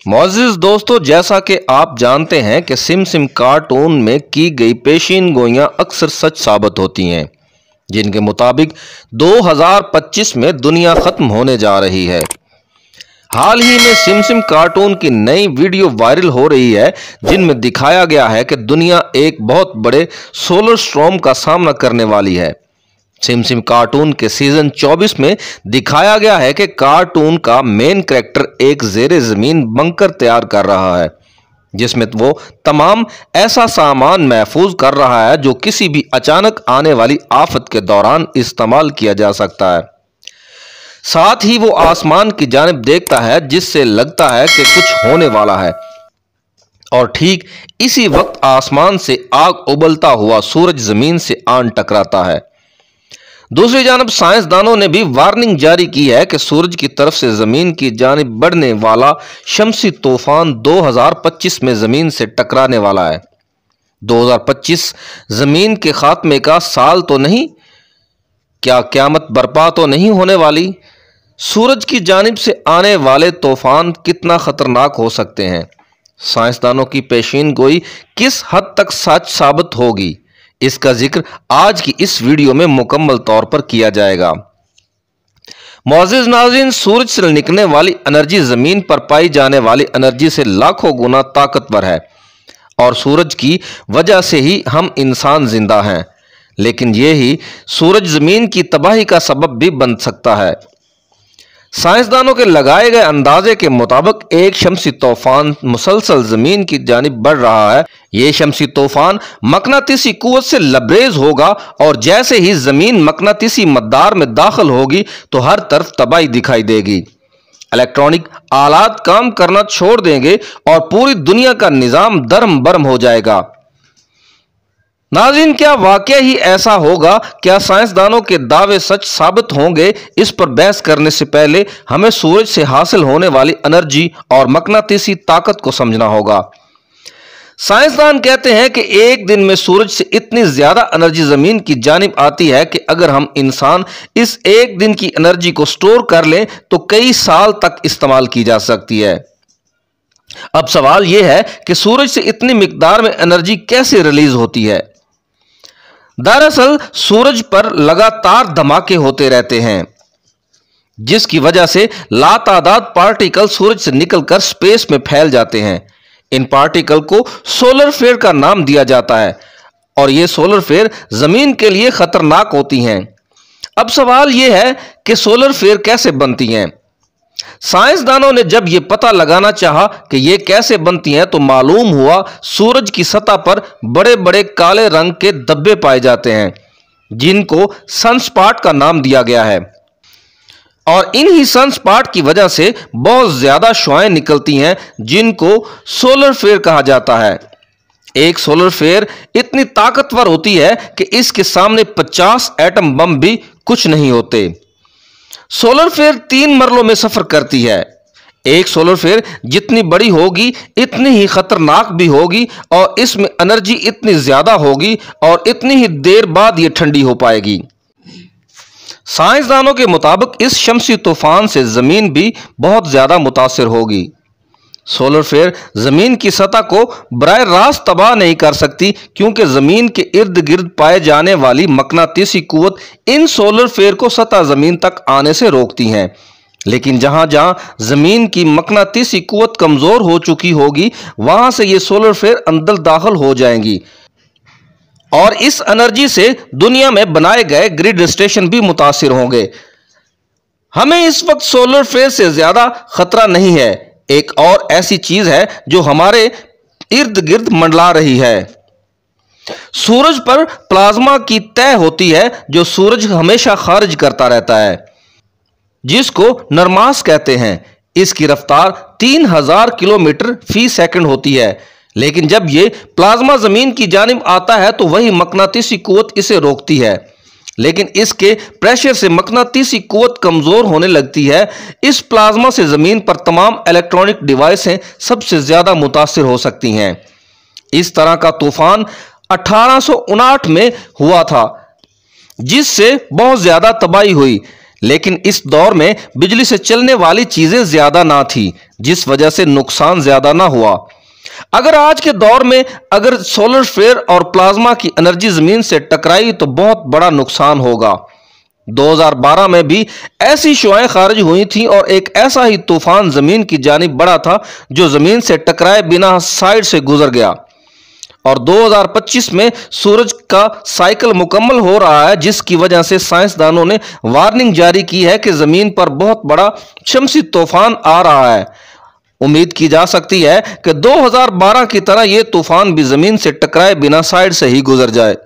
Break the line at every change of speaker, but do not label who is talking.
मोअज़्ज़िज़ दोस्तों, जैसा कि आप जानते हैं कि सिम सिम कार्टून में की गई पेशीन गोइयाँ अक्सर सच साबित होती हैं, जिनके मुताबिक 2025 में दुनिया ख़त्म होने जा रही है। हाल ही में सिम सिम कार्टून की नई वीडियो वायरल हो रही है, जिनमें दिखाया गया है कि दुनिया एक बहुत बड़े सोलर स्टॉर्म का सामना करने वाली है। सिम सिम कार्टून के सीजन 24 में दिखाया गया है कि कार्टून का मेन कैरेक्टर एक ज़ेरे ज़मीन बंकर तैयार कर रहा है, जिसमें वो तमाम ऐसा सामान महफूज कर रहा है जो किसी भी अचानक आने वाली आफत के दौरान इस्तेमाल किया जा सकता है। साथ ही वो आसमान की जानिब देखता है, जिससे लगता है कि कुछ होने वाला है, और ठीक इसी वक्त आसमान से आग उबलता हुआ सूरज जमीन से आन टकराता है। दूसरी जानब साइंसदानों ने भी वार्निंग जारी की है कि सूरज की तरफ से जमीन की जानिब बढ़ने वाला शमसी तूफान 2025 में जमीन से टकराने वाला है। 2025 जमीन के खात्मे का साल तो नहीं, क्या क़यामत बर्पा तो नहीं होने वाली? सूरज की जानिब से आने वाले तूफान कितना खतरनाक हो सकते हैं? साइंसदानों की पेशीन गोई किस हद तक सच साबित होगी, इसका जिक्र आज की इस वीडियो में मुकम्मल तौर पर किया जाएगा। मोअज़्ज़िज़ नाज़रीन, सूरज से निकलने वाली एनर्जी जमीन पर पाई जाने एनर्जी एनर्जी से लाखों गुना ताकतवर है, और सूरज की वजह से ही हम इंसान जिंदा हैं। लेकिन यही सूरज जमीन की तबाही का सबब भी बन सकता है। साइंसदानों के लगाए गए अंदाजे के मुताबिक एक शमसी तूफान मुसलसल जमीन की जानिब बढ़ रहा है। ये शमसी तूफान मकनातीसी कुव्वत से लबरेज होगा, और जैसे ही जमीन मकनातीसी मदार में दाखिल होगी तो हर तरफ तबाही दिखाई देगी। इलेक्ट्रॉनिक आलात काम करना छोड़ देंगे और पूरी दुनिया का निजाम दरम बरम हो जाएगा। नाज़रीन, क्या वाकया ही ऐसा होगा? क्या साइंसदानों के दावे सच साबित होंगे? इस पर बहस करने से पहले हमें सूरज से हासिल होने वाली एनर्जी और मकनातीसी ताकत को समझना होगा। साइंसदान कहते हैं कि एक दिन में सूरज से इतनी ज्यादा एनर्जी जमीन की जानिब आती है कि अगर हम इंसान इस एक दिन की एनर्जी को स्टोर कर लें तो कई साल तक इस्तेमाल की जा सकती है। अब सवाल यह है कि सूरज से इतनी मिकदार में एनर्जी कैसे रिलीज होती है? दरअसल सूरज पर लगातार धमाके होते रहते हैं, जिसकी वजह से लातादाद पार्टिकल सूरज से निकलकर स्पेस में फैल जाते हैं। इन पार्टिकल को सोलर फ्लेयर का नाम दिया जाता है, और ये सोलर फ्लेयर जमीन के लिए खतरनाक होती हैं। अब सवाल यह है कि सोलर फ्लेयर कैसे बनती हैं? साइंसदानों ने जब यह पता लगाना चाहा कि ये कैसे बनती हैं तो मालूम हुआ सूरज की सतह पर बड़े बड़े काले रंग के धब्बे पाए जाते हैं, जिनको सनस्पॉट का नाम दिया गया है, और इन्हीं सनस्पॉट की वजह से बहुत ज्यादा शुआएं निकलती हैं, जिनको सोलर फ्लेयर कहा जाता है। एक सोलर फ्लेयर इतनी ताकतवर होती है कि इसके सामने 50 एटम बम भी कुछ नहीं होते। सोलर फ्लेयर 3 मरलों में सफर करती है। एक सोलर फ्लेयर जितनी बड़ी होगी इतनी ही खतरनाक भी होगी, और इसमें एनर्जी इतनी ज्यादा होगी और इतनी ही देर बाद यह ठंडी हो पाएगी। साइंसदानों के मुताबिक इस शमसी तूफान से जमीन भी बहुत ज्यादा मुतासिर होगी। सोलर फ्लेयर जमीन की सतह को बराह रास्त तबाह नहीं कर सकती, क्योंकि जमीन के इर्द गिर्द पाए जाने वाली मकनातीसी कुव्वत इन सोलर फ्लेयर को सतह जमीन तक आने से रोकती हैं। लेकिन जहां जहां जमीन की मकनातीसी कुव्वत कमजोर हो चुकी होगी, वहां से ये सोलर फ्लेयर अंदर दाखिल हो जाएंगी, और इस एनर्जी से दुनिया में बनाए गए ग्रिड स्टेशन भी मुतासिर होंगे। हमें इस वक्त सोलर फ्लेयर से ज्यादा खतरा नहीं है। एक और ऐसी चीज है जो हमारे इर्द गिर्द मंडला रही है। सूरज पर प्लाज्मा की तह होती है, जो सूरज हमेशा खारिज करता रहता है, जिसको नरमास कहते हैं। इसकी रफ्तार 3000 किलोमीटर फी सेकंड होती है, लेकिन जब यह प्लाज्मा जमीन की जानिब आता है तो वही मकनातीसी कुव्वत इसे रोकती है। लेकिन इसके प्रेशर से मकनातीसी कुव्वत कमजोर होने लगती है। इस प्लाज्मा से जमीन पर तमाम इलेक्ट्रॉनिक डिवाइसें सबसे ज्यादा मुतासिर हो सकती हैं। इस तरह का तूफान 1859 में हुआ था, जिससे बहुत ज्यादा तबाही हुई। लेकिन इस दौर में बिजली से चलने वाली चीजें ज्यादा ना थी, जिस वजह से नुकसान ज्यादा ना हुआ। अगर आज के दौर में अगर सोलर फ्लेयर और प्लाज्मा की एनर्जी जमीन से टकराई तो बहुत बड़ा नुकसान होगा। 2012 में भी ऐसी शुआएं खारिज हुई थी और एक ऐसा ही तूफान जमीन की जानिब बढ़ा था जो जमीन से टकराए बिना साइड से गुजर गया। और 2025 में सूरज का साइकिल मुकम्मल हो रहा है, जिसकी वजह से साइंसदानों ने वार्निंग जारी की है कि जमीन पर बहुत बड़ा शमसी तूफान आ रहा है। उम्मीद की जा सकती है कि 2012 की तरह यह तूफान भी जमीन से टकराए बिना साइड से ही गुजर जाए।